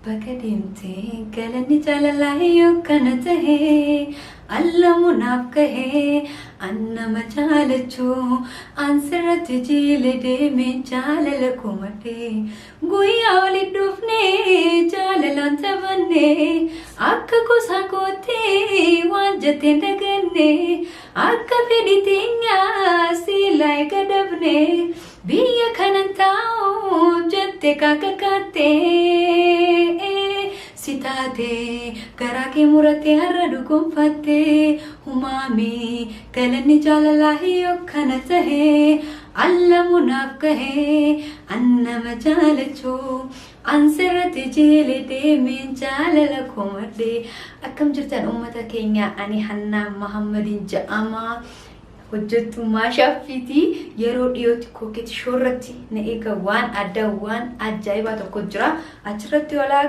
Bakadimte galanni jaalalaayyo kana tahe allamu naaf kahe annama jaalachuu ansirratti jiile deeme jaalala kumadhe guyyaa walitti dhufne jaalalaan taphanne akka gosa koottee waan jetteen daganne akka fedhi teenyaa siilaa eegadabne biyya kanan taa'u jette kakakkattee sitate garake murate har'a dhugonfatte humami galanni jaalalaayyo kana tahe allamu naaf kahe annama jaalachuu ansirratti jiile deemeen jaalala kumadhe. Akkam jirtan uummata keenya, ani Hannaa Muhammadin jedhama. Hojjettu maashaafiiti yeroo dhiyootti kooketi shoorratti na eega waan adda waan ajaa'ibaa tokko jira achirratti walaa